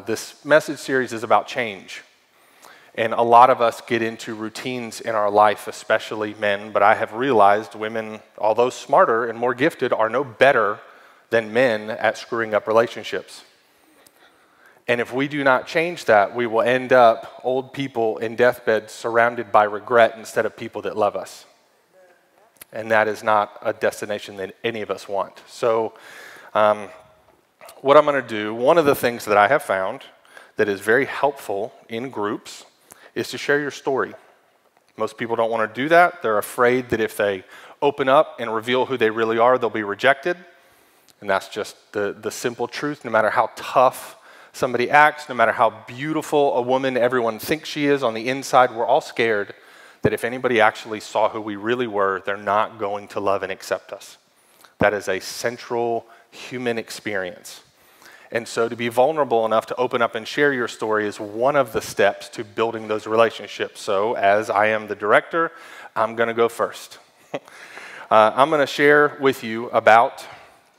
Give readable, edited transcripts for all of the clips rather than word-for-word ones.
This message series is about change. And a lot of us get into routines in our life, especially men, but I have realized women, although smarter and more gifted, are no better than men at screwing up relationships. And if we do not change that, we will end up old people in deathbed surrounded by regret instead of people that love us. And that is not a destination that any of us want. So what I'm going to do, one of the things that I have found that is very helpful in groups is to share your story. Most people don't want to do that. They're afraid that if they open up and reveal who they really are, they'll be rejected. And that's just the simple truth. No matter how tough somebody acts, no matter how beautiful a woman everyone thinks she is on the inside, we're all scared that if anybody actually saw who we really were, they're not going to love and accept us. That is a central human experience. And so to be vulnerable enough to open up and share your story is one of the steps to building those relationships. So as I am the director, I'm going to go first. I'm going to share with you about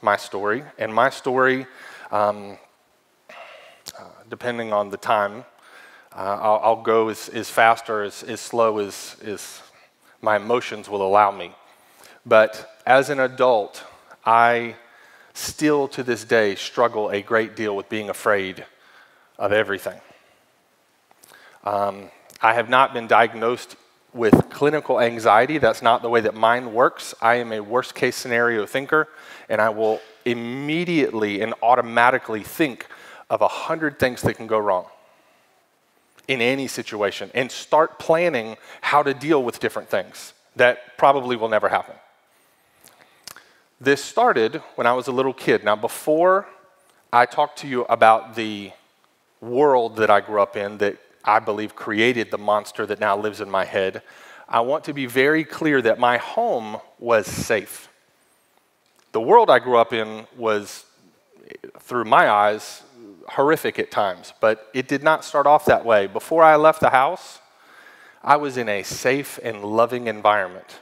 my story. And my story, depending on the time, I'll go as fast or as slow as my emotions will allow me. But as an adult, I still to this day struggle a great deal with being afraid of everything. I have not been diagnosed with clinical anxiety. That's not the way that mine works. I am a worst case scenario thinker, and I will immediately and automatically think of 100 things that can go wrong in any situation and start planning how to deal with different things that probably will never happen. This started when I was a little kid. Now, before I talk to you about the world that I grew up in that I believe created the monster that now lives in my head, I want to be very clear that my home was safe. The world I grew up in was, through my eyes, horrific at times, but it did not start off that way. Before I left the house, I was in a safe and loving environment.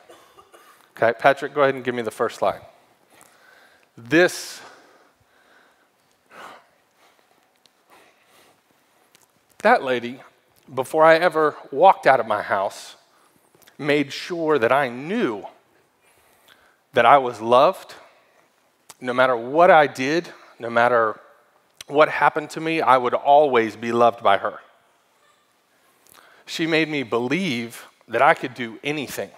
Okay, Patrick, go ahead and give me the first slide. That lady, before I ever walked out of my house, made sure that I knew that I was loved. No matter what I did, no matter what happened to me, I would always be loved by her. She made me believe that I could do anything.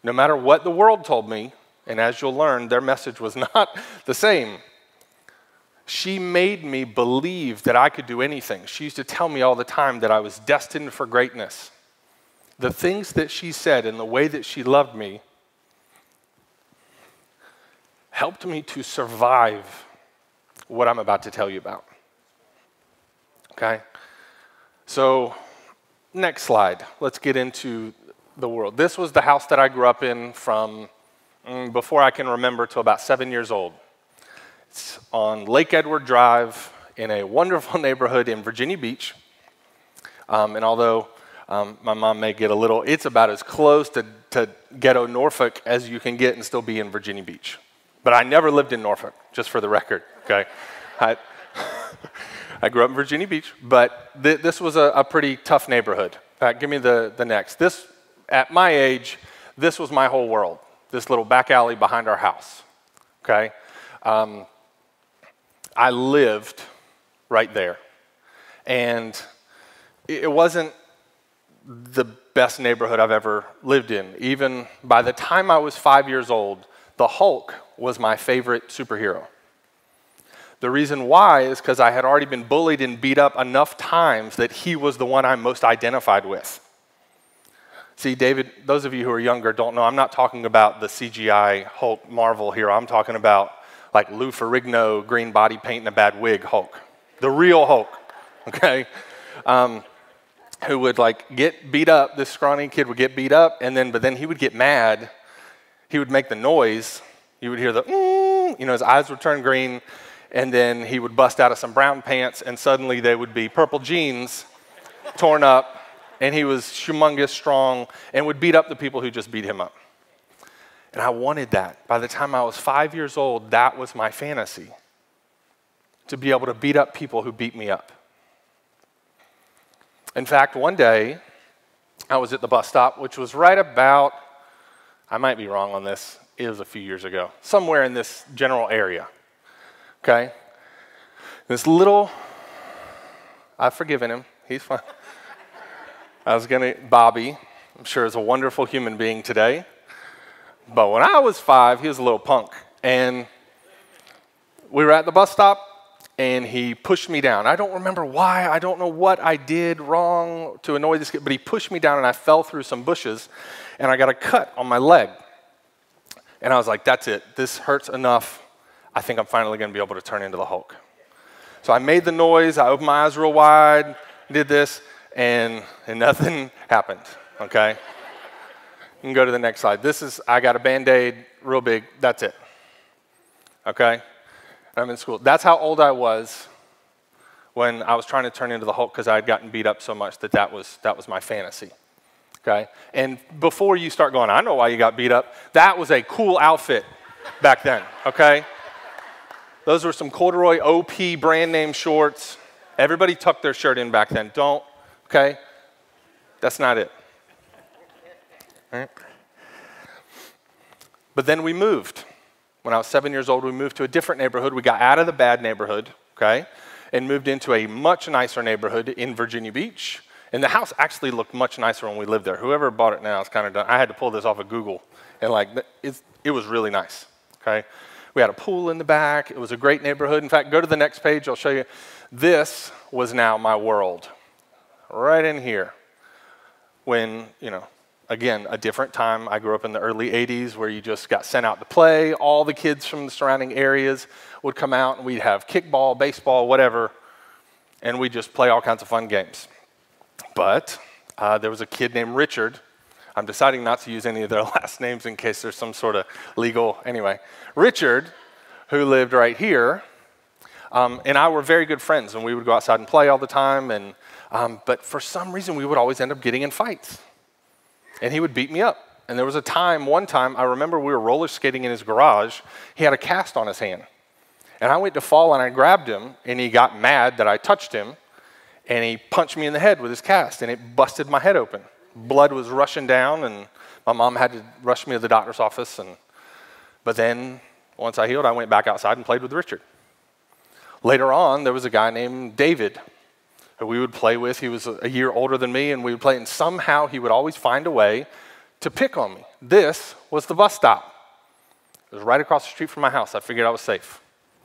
No matter what the world told me, and as you'll learn, their message was not the same. She made me believe that I could do anything. She used to tell me all the time that I was destined for greatness. The things that she said and the way that she loved me helped me to survive what I'm about to tell you about. Okay? So, next slide. Let's get into the world. This was the house that I grew up in from before I can remember till about 7 years old. It's on Lake Edward Drive in a wonderful neighborhood in Virginia Beach. And although my mom may get a little, it's about as close to ghetto Norfolk as you can get and still be in Virginia Beach. But I never lived in Norfolk, just for the record, okay? I grew up in Virginia Beach, but this was a pretty tough neighborhood. Give me the next. This, at my age, this was my whole world. This little back alley behind our house, okay? I lived right there. And it wasn't the best neighborhood I've ever lived in. Even by the time I was 5 years old, the Hulk was my favorite superhero. The reason why is because I had already been bullied and beat up enough times that he was the one I most identified with. See, David, those of you who are younger don't know, I'm not talking about the CGI Hulk Marvel here. I'm talking about like Lou Ferrigno, green body paint and a bad wig Hulk. The real Hulk, okay? Who would like get beat up, this scrawny kid would get beat up, but then he would get mad. He would make the noise. You would hear the, his eyes would turn green, and then he would bust out of some brown pants, and suddenly they would be purple jeans, torn up, and he was humongous, strong, and would beat up the people who just beat him up. And I wanted that. By the time I was 5 years old, that was my fantasy. to be able to beat up people who beat me up. In fact, one day, I was at the bus stop, which was right about, I might be wrong on this, it was a few years ago, somewhere in this general area, okay? This little, I've forgiven him, he's fine. Bobby, I'm sure is a wonderful human being today, but when I was 5, he was a little punk, and we were at the bus stop, and he pushed me down. I don't remember why. I don't know what I did wrong to annoy this kid, but he pushed me down, and I fell through some bushes, and I got a cut on my leg. And I was like, that's it. This hurts enough. I think I'm finally going to be able to turn into the Hulk. So I made the noise. I opened my eyes real wide, did this, and nothing happened, okay? You can go to the next slide. I got a Band-Aid real big. That's it, okay? I'm in school. That's how old I was when I was trying to turn into the Hulk because I had gotten beat up so much that was my fantasy, okay? And before you start going, I know why you got beat up, that was a cool outfit back then, okay? Those were some corduroy OP brand name shorts. Everybody tucked their shirt in back then. Don't, okay? That's not it. All right? But then we moved. When I was 7 years old, we moved to a different neighborhood. We got out of the bad neighborhood, okay, and moved into a much nicer neighborhood in Virginia Beach. And the house actually looked much nicer when we lived there. Whoever bought it now is kind of done. I had to pull this off of Google, and it was really nice, okay? We had a pool in the back. It was a great neighborhood. In fact, go to the next page. I'll show you. This was now my world, right in here. When, again, a different time. I grew up in the early 80s where you just got sent out to play. All the kids from the surrounding areas would come out, and we'd have kickball, baseball, whatever, and we'd just play all kinds of fun games. But there was a kid named Richard. I'm deciding not to use any of their last names in case there's some sort of legal, anyway. Richard, who lived right here, and I were very good friends, and we would go outside and play all the time, but for some reason, we would always end up getting in fights. And he would beat me up. And there was one time, I remember we were roller skating in his garage. He had a cast on his hand. And I went to fall, and I grabbed him, and he got mad that I touched him, and he punched me in the head with his cast, and it busted my head open. Blood was rushing down, and my mom had to rush me to the doctor's office. But then, once I healed, I went back outside and played with Richard. Later on, there was a guy named David who we would play with. He was a year older than me, and we would play, and somehow he would always find a way to pick on me. This was the bus stop. It was right across the street from my house. I figured I was safe.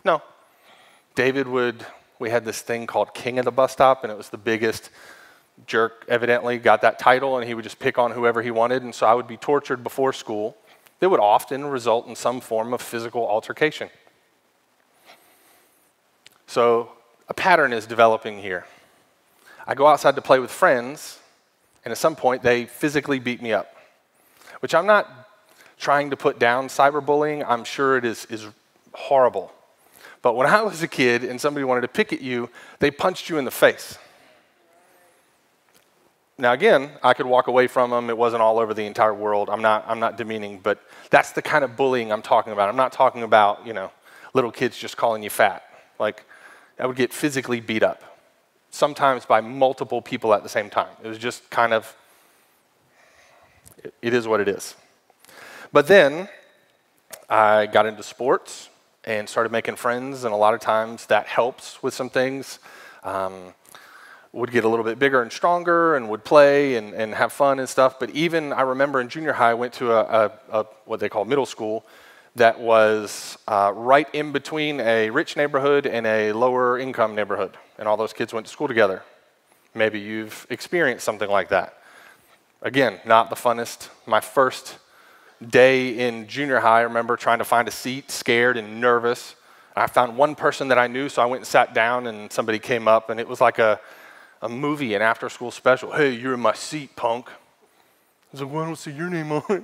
No. We had this thing called King of the Bus Stop, and it was the biggest jerk, evidently, got that title, and he would just pick on whoever he wanted, and so I would be tortured before school. That would often result in some form of physical altercation. So a pattern is developing here. I go outside to play with friends, and at some point, they physically beat me up, which I'm not trying to put down cyberbullying. I'm sure it is horrible. But when I was a kid and somebody wanted to pick at you, they punched you in the face. Now, again, I could walk away from them. It wasn't all over the entire world. I'm not demeaning, but that's the kind of bullying I'm talking about. I'm not talking about, little kids just calling you fat. Like, I would get physically beat up, sometimes by multiple people at the same time. It was just kind of, it is what it is. But then I got into sports and started making friends, and a lot of times that helps with some things. Would get a little bit bigger and stronger and would play and have fun and stuff. But even, I remember in junior high, I went to a what they call middle school that was right in between a rich neighborhood and a lower income neighborhood. And all those kids went to school together. Maybe you've experienced something like that. Again, not the funnest. My first day in junior high, I remember trying to find a seat, scared and nervous. I found one person that I knew, so I went and sat down, and somebody came up, and it was like a movie, an after-school special. Hey, you're in my seat, punk. I was like, well, I don't see your name on it.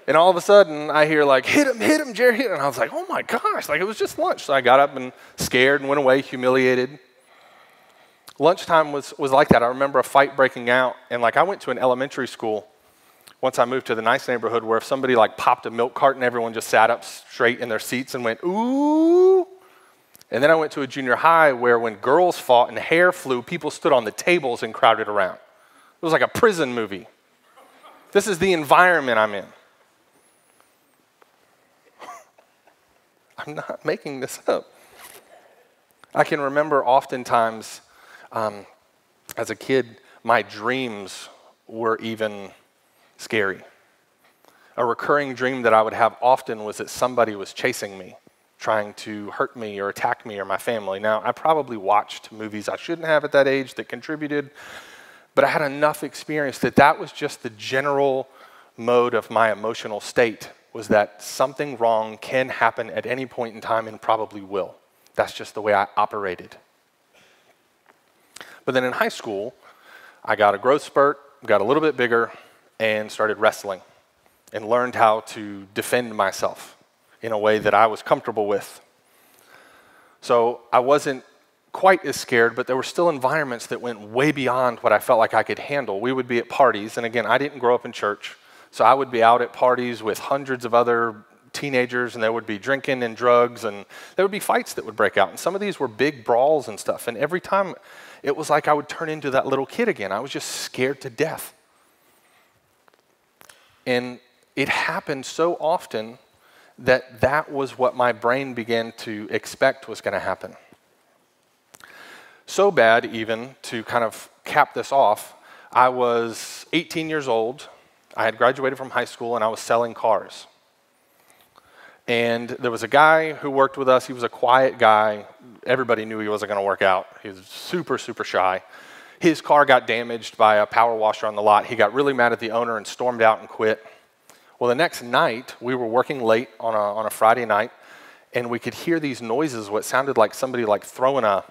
And all of a sudden, I hear like, hit him, Jerry, hit him. And I was like, oh my gosh, like it was just lunch. So I got up and scared and went away, humiliated. Lunchtime was like that. I remember a fight breaking out, and like I went to an elementary school once I moved to the nice neighborhood where if somebody like popped a milk carton, everyone just sat up straight in their seats and went, ooh. And then I went to a junior high where when girls fought and hair flew, people stood on the tables and crowded around. It was like a prison movie. This is the environment I'm in. I'm not making this up. I can remember oftentimes as a kid, my dreams were even scary. A recurring dream that I would have often was that somebody was chasing me, trying to hurt me or attack me or my family. Now, I probably watched movies I shouldn't have at that age that contributed, but I had enough experience that that was just the general mode of my emotional state, was that something wrong can happen at any point in time and probably will. That's just the way I operated. But then in high school, I got a growth spurt, got a little bit bigger, and started wrestling and learned how to defend myself in a way that I was comfortable with. So I wasn't quite as scared, but there were still environments that went way beyond what I felt like I could handle. We would be at parties, and again, I didn't grow up in church, so I would be out at parties with hundreds of other teenagers, and there would be drinking and drugs, and there would be fights that would break out. And some of these were big brawls and stuff, and every time it was like I would turn into that little kid again. I was just scared to death. And it happened so often that that was what my brain began to expect was going to happen. So bad, even, to kind of cap this off, I was 18 years old. I had graduated from high school, and I was selling cars. And there was a guy who worked with us. He was a quiet guy. Everybody knew he wasn't going to work out. He was super, super shy. His car got damaged by a power washer on the lot. He got really mad at the owner and stormed out and quit. Well, the next night, we were working late on a Friday night, and we could hear these noises, what sounded like somebody like throwing a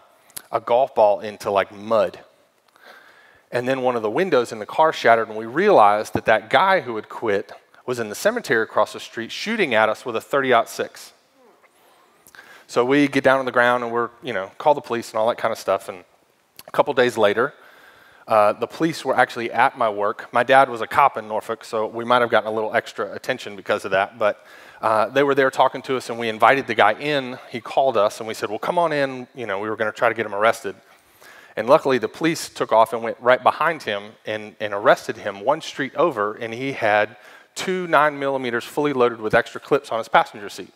golf ball into like mud. And then one of the windows in the car shattered, and we realized that that guy who had quit was in the cemetery across the street shooting at us with a .30-06. So we get down on the ground and we're, call the police and all that kind of stuff. And a couple days later, the police were actually at my work. My dad was a cop in Norfolk, so we might have gotten a little extra attention because of that. But they were there talking to us, and we invited the guy in. He called us, and we said, well, come on in. We were going to try to get him arrested. And luckily, the police took off and went right behind him and arrested him one street over, and he had 2 9mm fully loaded with extra clips on his passenger seat.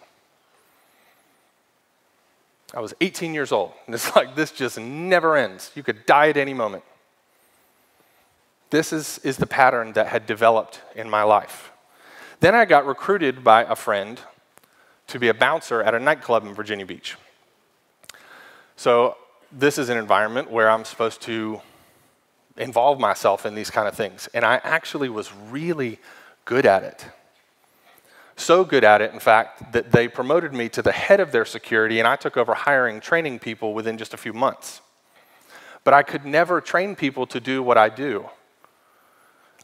I was 18 years old, and it's like this just never ends. You could die at any moment. This is the pattern that had developed in my life. Then I got recruited by a friend to be a bouncer at a nightclub in Virginia Beach. So this is an environment where I'm supposed to involve myself in these kind of things. And I actually was really good at it. So good at it, in fact, that they promoted me to the head of their security, and I took over hiring, training people within just a few months. But I could never train people to do what I do.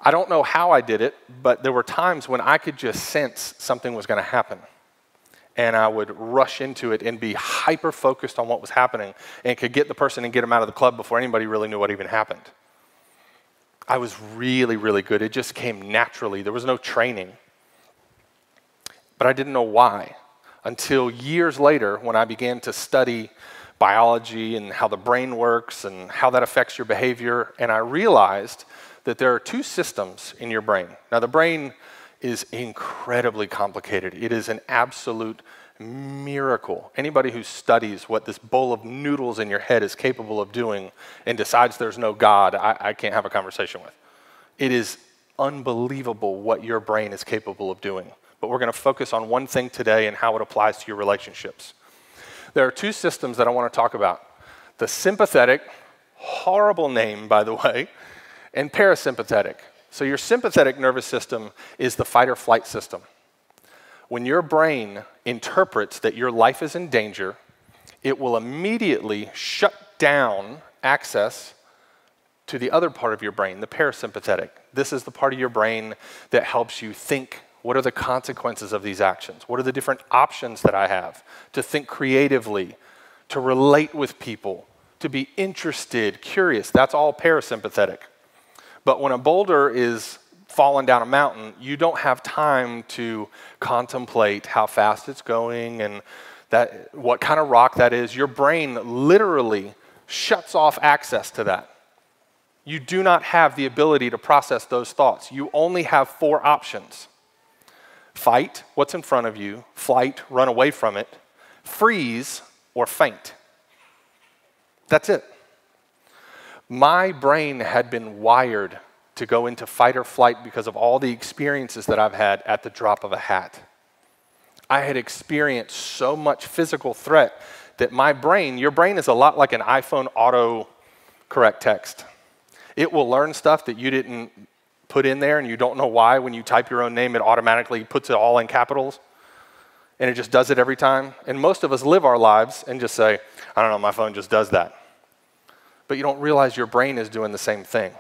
I don't know how I did it, but there were times when I could just sense something was going to happen. And I would rush into it and be hyper-focused on what was happening and could get the person and get them out of the club before anybody really knew what even happened. I was really, really good. It just came naturally. There was no training. But I didn't know why until years later when I began to study biology and how the brain works and how that affects your behavior, and I realized that there are 2 systems in your brain. Now, the brain is incredibly complicated. It is an absolute miracle. Anybody who studies what this bowl of noodles in your head is capable of doing and decides there's no God, I can't have a conversation with. It is unbelievable what your brain is capable of doing. But we're going to focus on one thing today and how it applies to your relationships. There are 2 systems that I want to talk about. The sympathetic, horrible name, by the way, and parasympathetic. So your sympathetic nervous system is the fight or flight system. When your brain interprets that your life is in danger, it will immediately shut down access to the other part of your brain, the parasympathetic. This is the part of your brain that helps you think, what are the consequences of these actions? What are the different options that I have to think creatively, to relate with people, to be interested, curious? That's all parasympathetic. But when a boulder is falling down a mountain, you don't have time to contemplate how fast it's going and what kind of rock that is, your brain literally shuts off access to that. You do not have the ability to process those thoughts. You only have 4 options. Fight, what's in front of you. Flight, run away from it. Freeze, or faint. That's it. My brain had been wired to go into fight or flight because of all the experiences that I've had at the drop of a hat. I had experienced so much physical threat that my brain, your brain is a lot like an iPhone auto correct text. It will learn stuff that you didn't put in there and you don't know why. When you type your own name, it automatically puts it all in capitals. And it just does it every time. And most of us live our lives and just say, I don't know, my phone just does that. But you don't realize your brain is doing the same thing.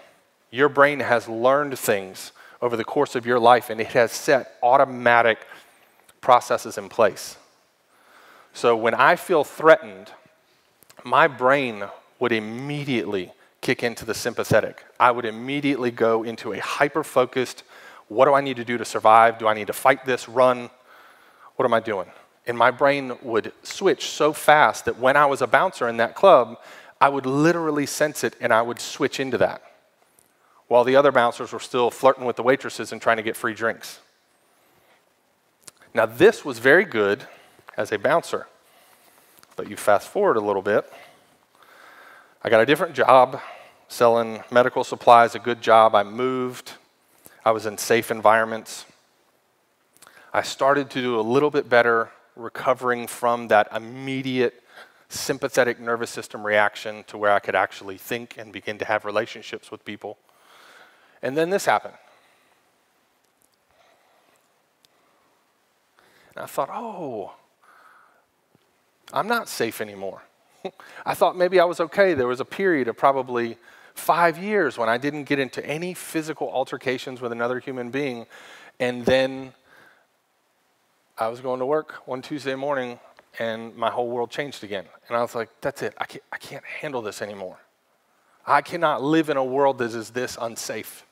Your brain has learned things over the course of your life, and it has set automatic processes in place. So when I feel threatened, my brain would immediately kick into the sympathetic. I would immediately go into a hyper-focused, what do I need to do to survive? Do I need to fight this, run? What am I doing? And my brain would switch so fast that when I was a bouncer in that club, I would literally sense it and I would switch into that, while the other bouncers were still flirting with the waitresses and trying to get free drinks. Now this was very good as a bouncer, but you fast forward a little bit. I got a different job selling medical supplies, a good job. I moved. I was in safe environments. I started to do a little bit better recovering from that immediate sympathetic nervous system reaction to where I could actually think and begin to have relationships with people. And then this happened. And I thought, oh, I'm not safe anymore. I thought maybe I was okay. There was a period of probably 5 years when I didn't get into any physical altercations with another human being. And then I was going to work one Tuesday morning and my whole world changed again. And I was like, that's it. I can't handle this anymore. I cannot live in a world that is this unsafe.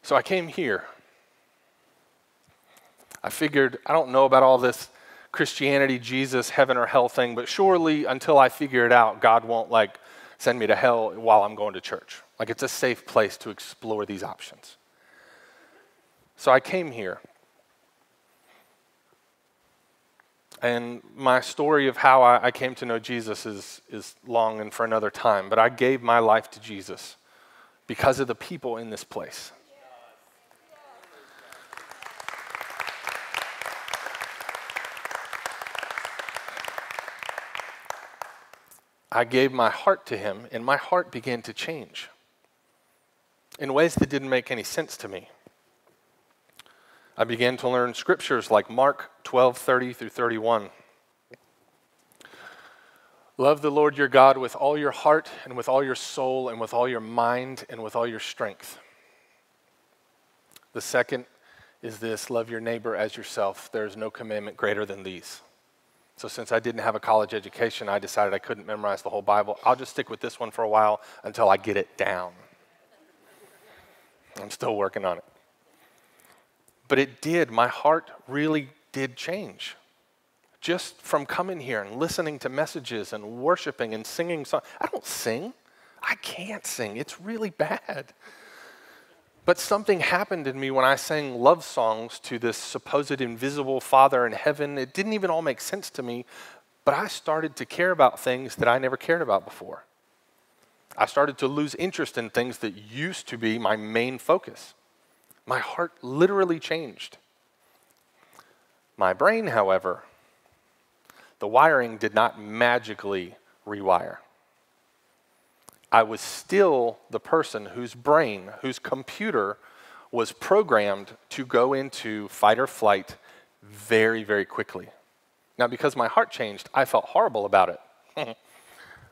So I came here. I figured, I don't know about all this Christianity, Jesus, heaven or hell thing, but surely until I figure it out, God won't send me to hell while I'm going to church. It's a safe place to explore these options. So I came here. And my story of how I came to know Jesus is long and for another time, but I gave my life to Jesus because of the people in this place. I gave my heart to him, and my heart began to change in ways that didn't make any sense to me. I began to learn scriptures like Mark 12:30 through 31. Love the Lord your God with all your heart and with all your soul and with all your mind and with all your strength. The second is this, love your neighbor as yourself. There is no commandment greater than these. So since I didn't have a college education, I decided I couldn't memorize the whole Bible. I'll just stick with this one for a while until I get it down. I'm still working on it. But it did. My heart really did change. Just from coming here and listening to messages and worshiping and singing songs. I don't sing. I can't sing. It's really bad. But something happened in me when I sang love songs to this supposed invisible Father in heaven. It didn't even all make sense to me, but I started to care about things that I never cared about before. I started to lose interest in things that used to be my main focus. My heart literally changed. My brain, however, the wiring did not magically rewire. I was still the person whose brain, whose computer was programmed to go into fight or flight very, very quickly. Now, because my heart changed, I felt horrible about it.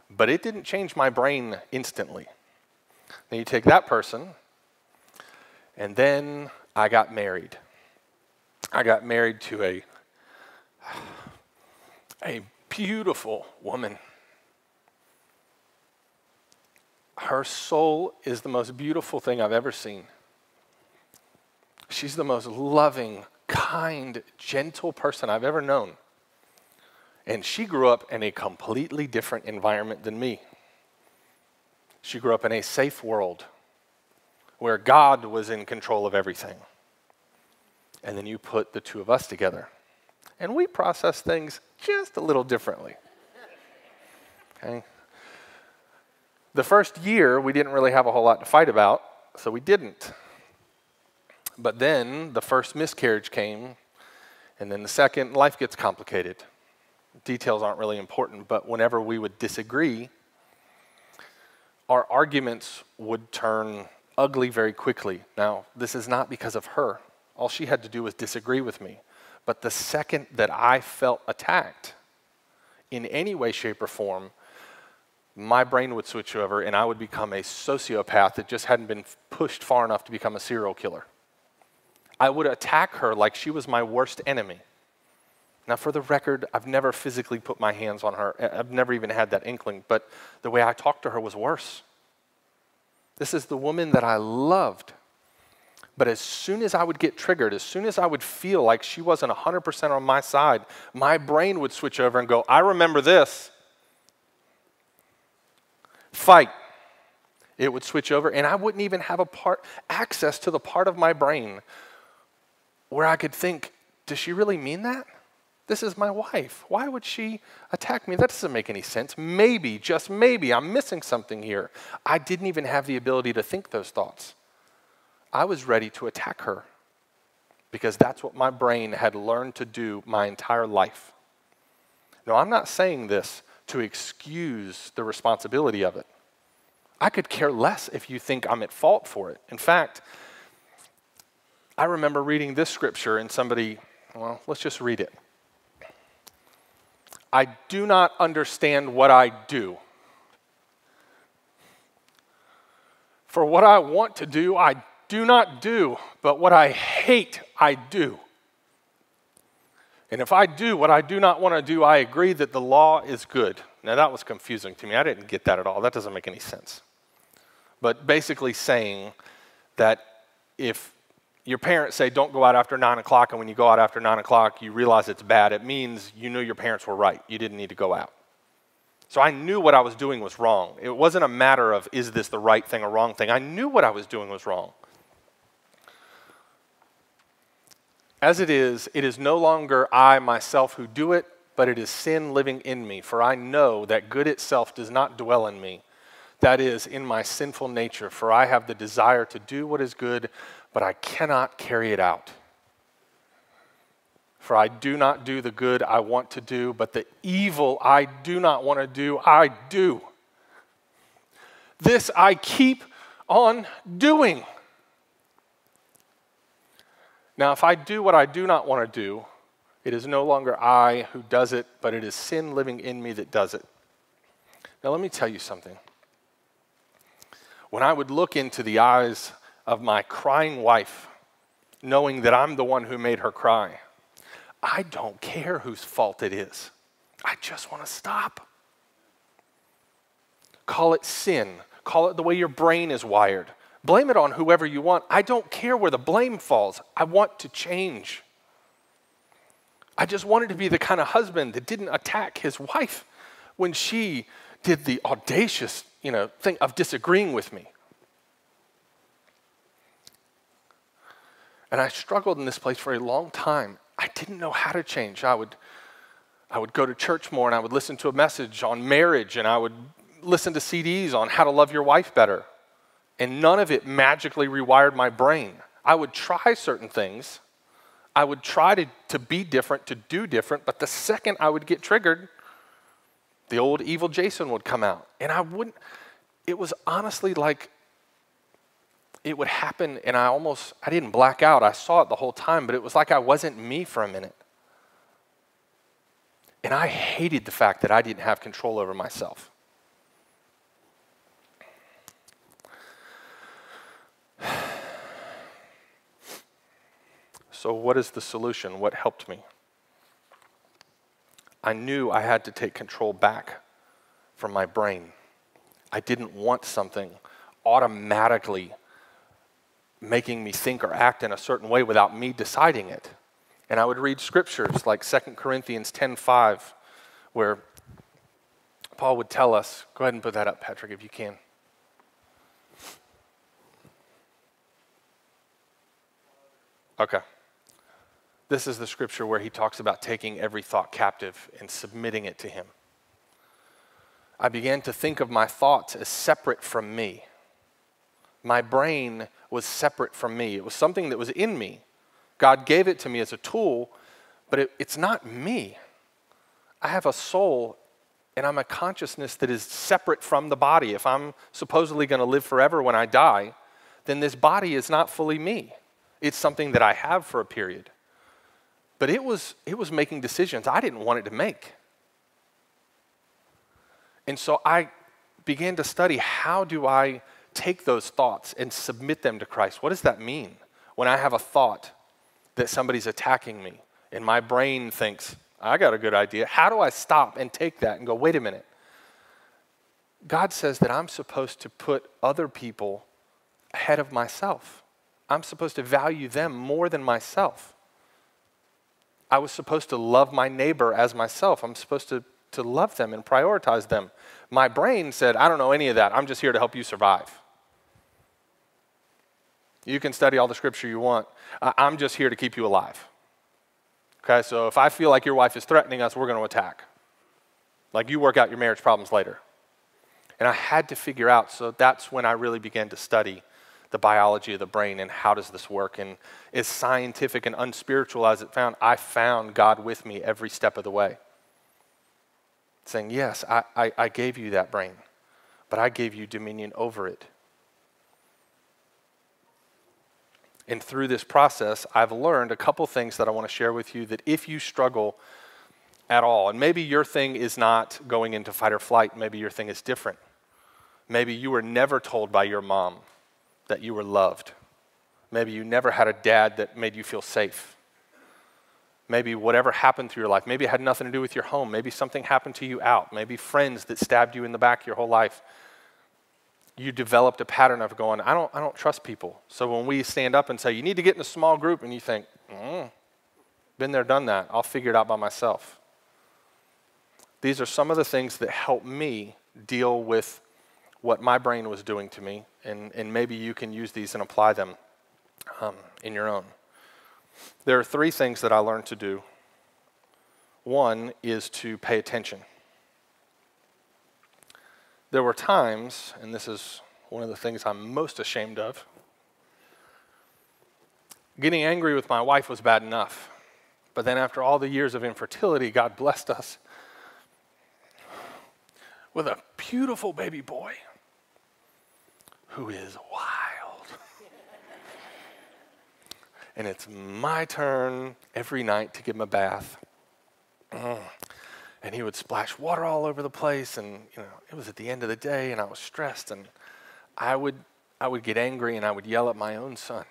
But it didn't change my brain instantly. Then you take that person, and then I got married. I got married to a beautiful woman. Her soul is the most beautiful thing I've ever seen. She's the most loving, kind, gentle person I've ever known. And she grew up in a completely different environment than me. She grew up in a safe world where God was in control of everything. And then you put the two of us together. And we process things just a little differently. Okay? The first year, we didn't really have a whole lot to fight about, so we didn't. But then the first miscarriage came, and then the second, life gets complicated. Details aren't really important, but whenever we would disagree, our arguments would turn ugly very quickly. Now, this is not because of her. All she had to do was disagree with me. But the second that I felt attacked in any way, shape, or form, my brain would switch over and I would become a sociopath that just hadn't been pushed far enough to become a serial killer. I would attack her like she was my worst enemy. Now, for the record, I've never physically put my hands on her. I've never even had that inkling, but the way I talked to her was worse. This is the woman that I loved. But as soon as I would get triggered, as soon as I would feel like she wasn't 100% on my side, my brain would switch over and go, I remember this. Fight. It would switch over, and I wouldn't even have access to the part of my brain where I could think, does she really mean that? This is my wife. Why would she attack me? That doesn't make any sense. Maybe, just maybe, I'm missing something here. I didn't even have the ability to think those thoughts. I was ready to attack her because that's what my brain had learned to do my entire life. Now, I'm not saying this to excuse the responsibility of it. I could care less if you think I'm at fault for it. In fact, I remember reading this scripture and somebody, well, let's just read it. I do not understand what I do. For what I want to do, I do not do, but what I hate, I do. And if I do what I do not want to do, I agree that the law is good. Now that was confusing to me. I didn't get that at all. That doesn't make any sense. But basically saying that if your parents say don't go out after 9 o'clock, and when you go out after 9 o'clock, you realize it's bad, it means you knew your parents were right. You didn't need to go out. So I knew what I was doing was wrong. It wasn't a matter of, is this the right thing or wrong thing? I knew what I was doing was wrong. As it is no longer I, myself, who do it, but it is sin living in me. For I know that good itself does not dwell in me. That is, in my sinful nature. For I have the desire to do what is good, but I cannot carry it out. For I do not do the good I want to do, but the evil I do not want to do, I do. This I keep on doing. Now, if I do what I do not want to do, it is no longer I who does it, but it is sin living in me that does it. Now, let me tell you something. When I would look into the eyes of my crying wife, knowing that I'm the one who made her cry, I don't care whose fault it is. I just want to stop. Call it sin. Call it the way your brain is wired. Blame it on whoever you want. I don't care where the blame falls. I want to change. I just wanted to be the kind of husband that didn't attack his wife when she did the audacious, thing of disagreeing with me. And I struggled in this place for a long time. I didn't know how to change. I would go to church more, and I would listen to a message on marriage, and I would listen to CDs on how to love your wife better. And none of it magically rewired my brain. I would try certain things. I would try to be different, to do different, but the second I would get triggered, the old evil Jason would come out. And it was honestly like it would happen, and I didn't black out. I saw it the whole time, but it was like I wasn't me for a minute. And I hated the fact that I didn't have control over myself. So what is the solution? What helped me? I knew I had to take control back from my brain. I didn't want something automatically making me think or act in a certain way without me deciding it. And I would read scriptures like 2 Corinthians 10:5, where Paul would tell us, go ahead and put that up, Patrick, if you can. Okay. This is the scripture where he talks about taking every thought captive and submitting it to him. I began to think of my thoughts as separate from me. My brain was separate from me. It was something that was in me. God gave it to me as a tool, but it's not me. I have a soul, and I'm a consciousness that is separate from the body. If I'm supposedly going to live forever when I die, then this body is not fully me. It's something that I have for a period. But it was making decisions I didn't want it to make. And so I began to study, how do I take those thoughts and submit them to Christ? What does that mean when I have a thought that somebody's attacking me and my brain thinks, I got a good idea? How do I stop and take that and go, wait a minute. God says that I'm supposed to put other people ahead of myself. I'm supposed to value them more than myself. I was supposed to love my neighbor as myself. I'm supposed to love them and prioritize them. My brain said, I don't know any of that. I'm just here to help you survive. You can study all the scripture you want. I'm just here to keep you alive. Okay, so if I feel like your wife is threatening us, we're going to attack. Like, you work out your marriage problems later. And I had to figure out, so that's when I really began to study the biology of the brain and how does this work. And as scientific and unspiritual as it found, I found God with me every step of the way. Saying, yes, I gave you that brain, but I gave you dominion over it. And through this process, I've learned a couple things that I want to share with you, that if you struggle at all, and maybe your thing is not going into fight or flight, maybe your thing is different. Maybe you were never told by your mom that you were loved. Maybe you never had a dad that made you feel safe. Maybe whatever happened through your life, maybe it had nothing to do with your home. Maybe something happened to you out. Maybe friends that stabbed you in the back your whole life. You developed a pattern of going, I don't trust people. So when we stand up and say, you need to get in a small group, and you think, been there, done that. I'll figure it out by myself. These are some of the things that help me deal with what my brain was doing to me, and maybe you can use these and apply them in your own. There are 3 things that I learned to do. One is to pay attention. There were times, and this is one of the things I'm most ashamed of, getting angry with my wife was bad enough. But then after all the years of infertility, God blessed us with a beautiful baby boy who is wild. And it's my turn every night to give him a bath. And he would splash water all over the place, and it was at the end of the day, and I was stressed, and I would get angry, and I would yell at my own son.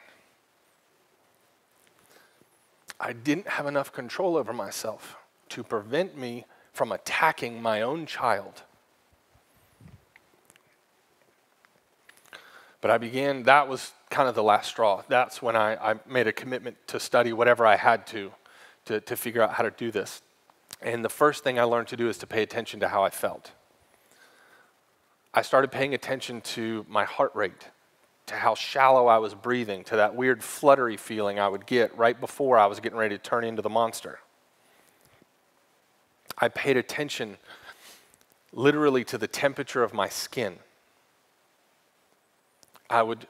I didn't have enough control over myself to prevent me from attacking my own child. But that was kind of the last straw. That's when I made a commitment to study whatever I had to figure out how to do this. And the first thing I learned to do is to pay attention to how I felt. I started paying attention to my heart rate, to how shallow I was breathing, to that weird fluttery feeling I would get right before I was getting ready to turn into the monster. I paid attention literally to the temperature of my skin. I would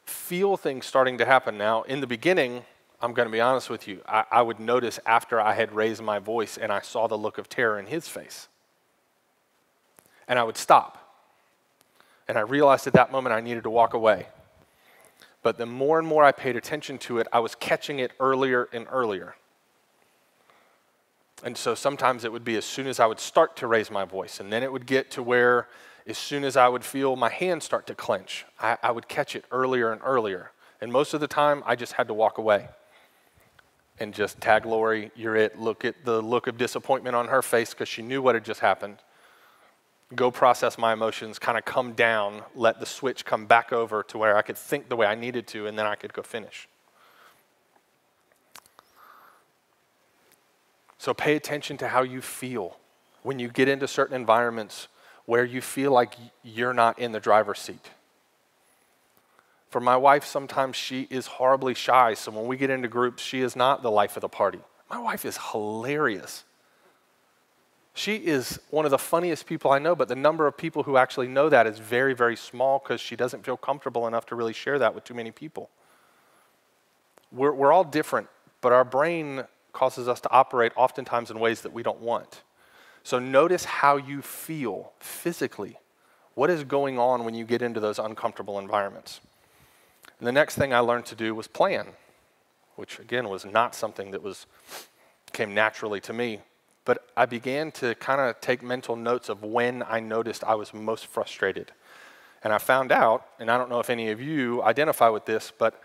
feel things starting to happen. Now, in the beginning, I'm going to be honest with you, I would notice after I had raised my voice and I saw the look of terror in his face. And I would stop. And I realized at that moment I needed to walk away. But the more and more I paid attention to it, I was catching it earlier and earlier. And so sometimes it would be as soon as I would start to raise my voice, and then it would get to where as soon as I would feel my hands start to clench, I would catch it earlier and earlier. And most of the time, I just had to walk away and just tag Lori, you're it. Look at the look of disappointment on her face because she knew what had just happened. Go process my emotions, kind of come down, let the switch come back over to where I could think the way I needed to, and then I could go finish. So pay attention to how you feel when you get into certain environments where you feel like you're not in the driver's seat. For my wife, sometimes she is horribly shy, so when we get into groups, she is not the life of the party. My wife is hilarious. She is one of the funniest people I know, but the number of people who actually know that is very, very small because she doesn't feel comfortable enough to really share that with too many people. We're all different, but our brain causes us to operate oftentimes in ways that we don't want. So notice how you feel physically. What is going on when you get into those uncomfortable environments? And the next thing I learned to do was plan, which again was not something that came naturally to me. But I began to kind of take mental notes of when I noticed I was most frustrated. And I found out, and I don't know if any of you identify with this, but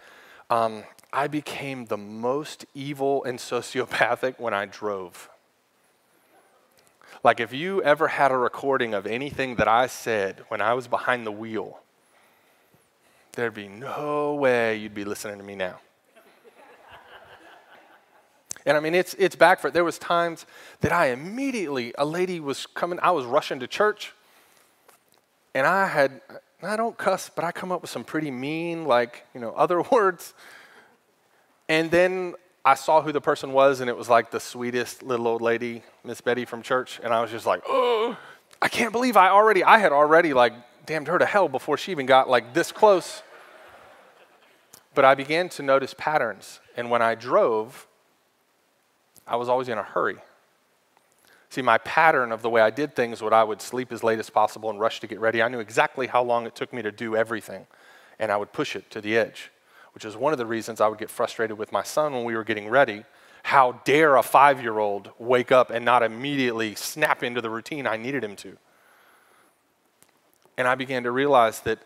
I became the most evil and sociopathic when I drove. Like if you ever had a recording of anything that I said when I was behind the wheel, there'd be no way you'd be listening to me now. And I mean, it's back for it. There was times that a lady was coming, I was rushing to church, and I don't cuss, but I come up with some pretty mean, other words. And then I saw who the person was, and it was like the sweetest little old lady, Miss Betty from church, and I was just like, oh, I can't believe I had already damned her to hell before she even got this close. But I began to notice patterns, and when I drove, I was always in a hurry. See, my pattern of the way I did things, I would sleep as late as possible and rush to get ready. I knew exactly how long it took me to do everything, and I would push it to the edge, which is one of the reasons I would get frustrated with my son when we were getting ready. How dare a 5-year-old wake up and not immediately snap into the routine I needed him to? And I began to realize that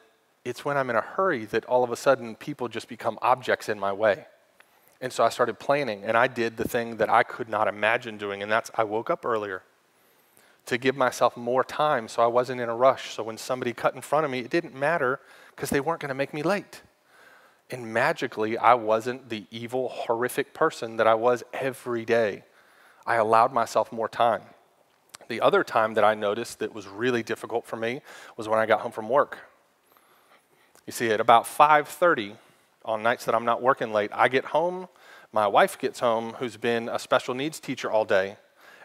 it's when I'm in a hurry that all of a sudden people just become objects in my way. And so I started planning, and I did the thing that I could not imagine doing, and that's I woke up earlier to give myself more time so I wasn't in a rush. So when somebody cut in front of me, it didn't matter because they weren't going to make me late. And magically, I wasn't the evil, horrific person that I was every day. I allowed myself more time. The other time that I noticed that was really difficult for me was when I got home from work. You see, at about 5:30, on nights that I'm not working late, I get home, my wife gets home, who's been a special needs teacher all day,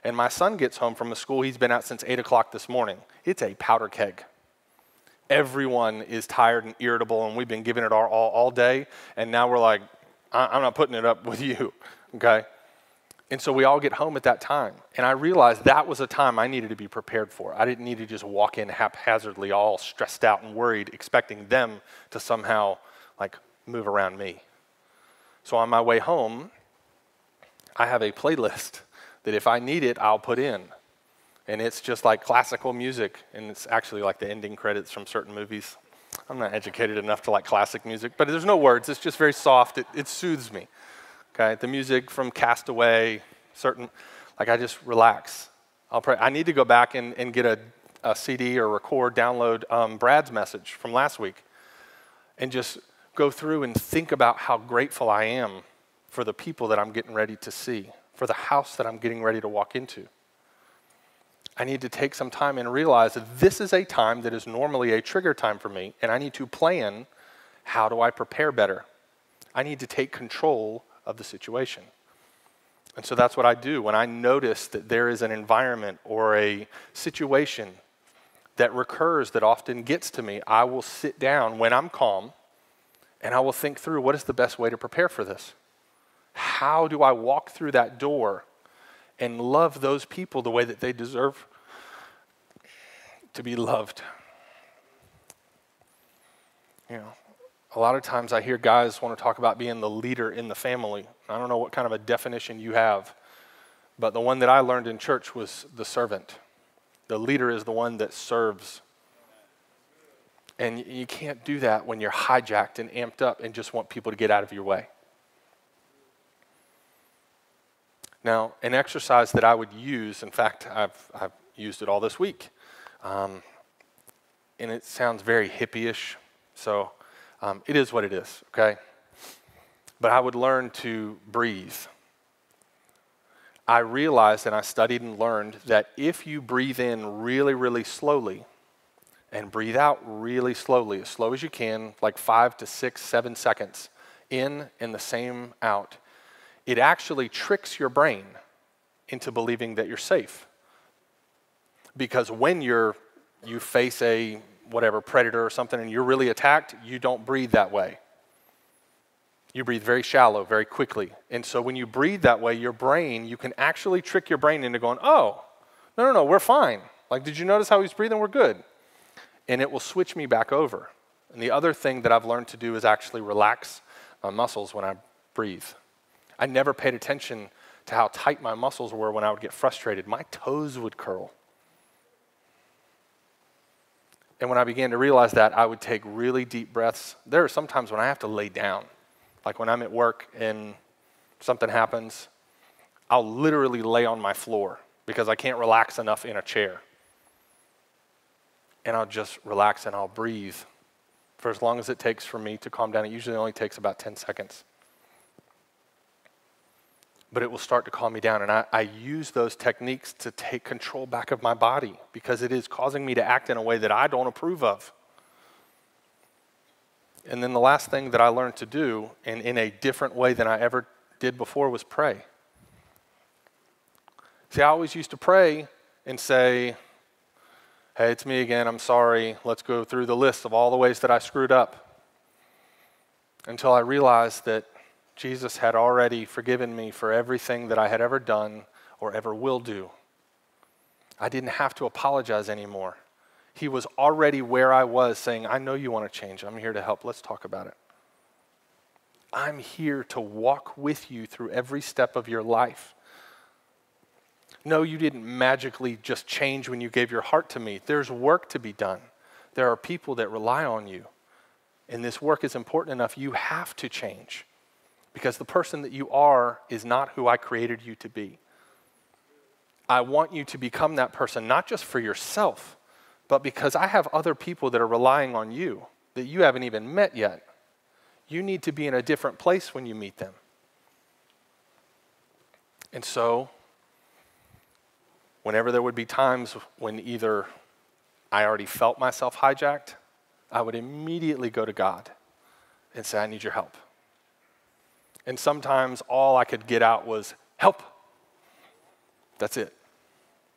and my son gets home from a school he's been at since 8 o'clock this morning. It's a powder keg. Everyone is tired and irritable, and we've been giving it our all day, and now we're like, I'm not putting it up with you, okay? And so we all get home at that time, and I realized that was a time I needed to be prepared for. I didn't need to just walk in haphazardly, all stressed out and worried, expecting them to somehow, move around me. So on my way home, I have a playlist that if I need it, I'll put in. And it's just like classical music, and it's actually like the ending credits from certain movies. I'm not educated enough to like classic music, but there's no words. It's just very soft. It soothes me. Okay, the music from Castaway, I just relax. I'll pray. I need to go back and get a CD or download Brad's message from last week, and just go through and think about how grateful I am for the people that I'm getting ready to see, for the house that I'm getting ready to walk into. I need to take some time and realize that this is a time that is normally a trigger time for me, and I need to plan, how do I prepare better? I need to take control of the situation. And so that's what I do when I notice that there is an environment or a situation that recurs that often gets to me. I will sit down when I'm calm, and I will think through, what is the best way to prepare for this? How do I walk through that door and love those people the way that they deserve to be loved? A lot of times I hear guys want to talk about being the leader in the family. I don't know what kind of a definition you have, but the one that I learned in church was the servant. The leader is the one that serves. And you can't do that when you're hijacked and amped up and just want people to get out of your way. Now, an exercise that I would use, in fact, I've used it all this week, and it sounds very hippie-ish, so it is what it is, okay? But I would learn to breathe. I realized and I studied and learned that if you breathe in really, really slowly and breathe out really slowly, as slow as you can, like 5 to 6, 7 seconds, in and the same out, it actually tricks your brain into believing that you're safe. Because when you face a whatever predator or something and you're really attacked, you don't breathe that way. You breathe very shallow, very quickly. And so when you breathe that way, your brain, you can actually trick your brain into going, oh, no, we're fine. Like, did you notice how he's breathing? We're good. And it will switch me back over. And the other thing that I've learned to do is actually relax my muscles when I breathe. I never paid attention to how tight my muscles were when I would get frustrated. My toes would curl. And when I began to realize that, I would take really deep breaths. There are some times when I have to lay down. Like when I'm at work and something happens, I'll literally lay on my floor because I can't relax enough in a chair. And I'll just relax and I'll breathe for as long as it takes for me to calm down. It usually only takes about 10 seconds. But it will start to calm me down. And I use those techniques to take control back of my body because it is causing me to act in a way that I don't approve of. And then the last thing that I learned to do, and in a different way than I ever did before, was pray. See, I always used to pray and say, hey, it's me again, I'm sorry, let's go through the list of all the ways that I screwed up. Until I realized that Jesus had already forgiven me for everything that I had ever done or ever will do. I didn't have to apologize anymore. He was already where I was saying, I know you want to change. I'm here to help. Let's talk about it. I'm here to walk with you through every step of your life. No, you didn't magically just change when you gave your heart to me. There's work to be done. There are people that rely on you. And this work is important enough. You have to change. Because the person that you are is not who I created you to be. I want you to become that person, not just for yourself, but because I have other people that are relying on you that you haven't even met yet. You need to be in a different place when you meet them. And so, whenever there would be times when either I already felt myself hijacked, I would immediately go to God and say, I need your help. And sometimes all I could get out was, help. That's it.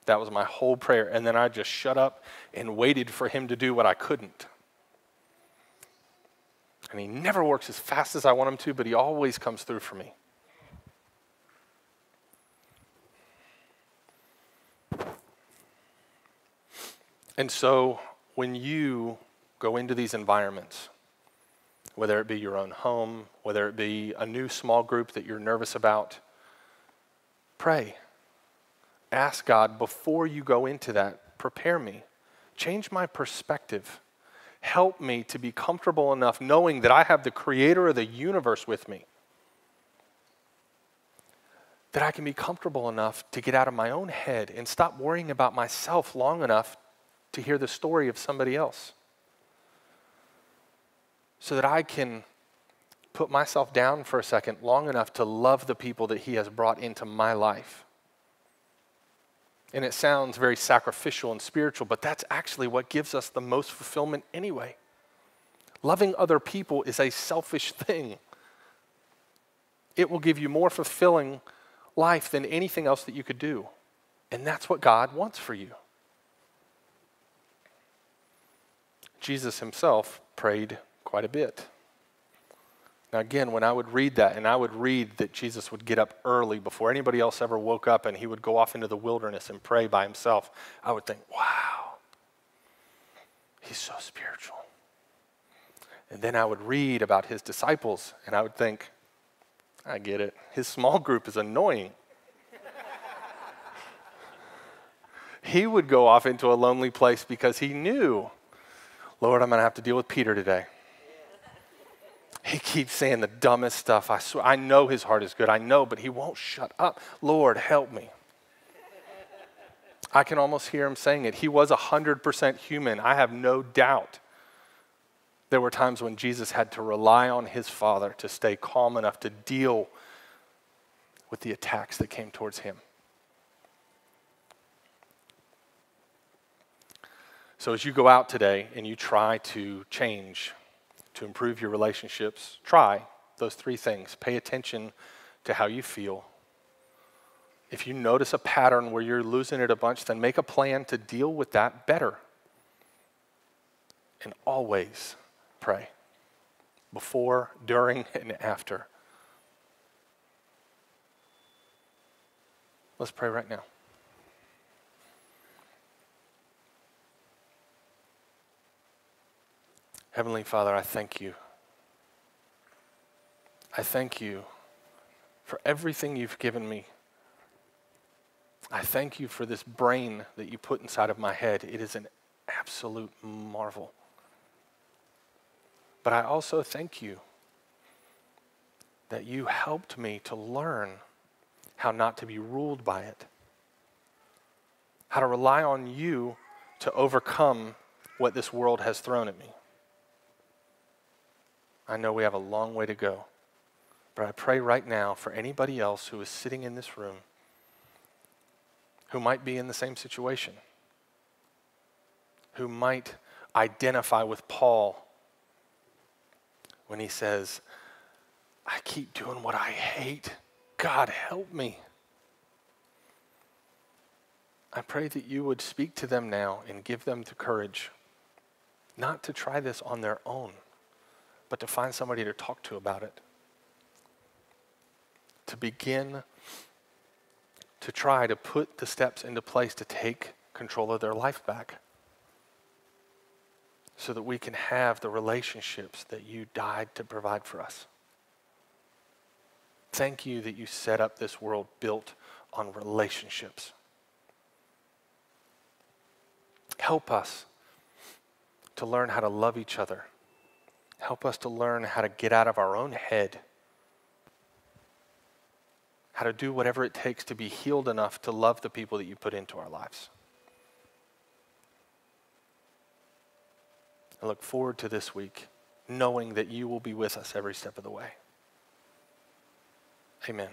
That was my whole prayer. And then I just shut up and waited for him to do what I couldn't. And he never works as fast as I want him to, but he always comes through for me. And so when you go into these environments, whether it be your own home, whether it be a new small group that you're nervous about, pray. Ask God before you go into that, prepare me. Change my perspective. Help me to be comfortable enough knowing that I have the creator of the universe with me. That I can be comfortable enough to get out of my own head and stop worrying about myself long enough to hear the story of somebody else. So that I can put myself down for a second long enough to love the people that he has brought into my life. And it sounds very sacrificial and spiritual, but that's actually what gives us the most fulfillment anyway. Loving other people is a selfish thing. It will give you more fulfilling life than anything else that you could do. And that's what God wants for you. Jesus himself prayed quite a bit. Now again, when I would read that, and I would read that Jesus would get up early before anybody else ever woke up, and he would go off into the wilderness and pray by himself, I would think, wow, he's so spiritual. And then I would read about his disciples, and I would think, I get it. His small group is annoying. He would go off into a lonely place because he knew, Lord, I'm going to have to deal with Peter today. He keeps saying the dumbest stuff. I swear, I know his heart is good. I know, but he won't shut up. Lord, help me. I can almost hear him saying it. He was 100% human. I have no doubt. There were times when Jesus had to rely on his Father to stay calm enough to deal with the attacks that came towards him. So as you go out today and you try to change, to improve your relationships, try those three things. Pay attention to how you feel. If you notice a pattern where you're losing it a bunch, then make a plan to deal with that better. And always pray. Before, during, and after. Let's pray right now. Heavenly Father, I thank you. I thank you for everything you've given me. I thank you for this brain that you put inside of my head. It is an absolute marvel. But I also thank you that you helped me to learn how not to be ruled by it, how to rely on you to overcome what this world has thrown at me. I know we have a long way to go, but I pray right now for anybody else who is sitting in this room who might be in the same situation, who might identify with Paul when he says, I keep doing what I hate. God, help me. I pray that you would speak to them now and give them the courage not to try this on their own, but to find somebody to talk to about it. To begin to try to put the steps into place to take control of their life back so that we can have the relationships that you died to provide for us. Thank you that you set up this world built on relationships. Help us to learn how to love each other. Help us to learn how to get out of our own head, how to do whatever it takes to be healed enough to love the people that you put into our lives. I look forward to this week, knowing that you will be with us every step of the way. Amen.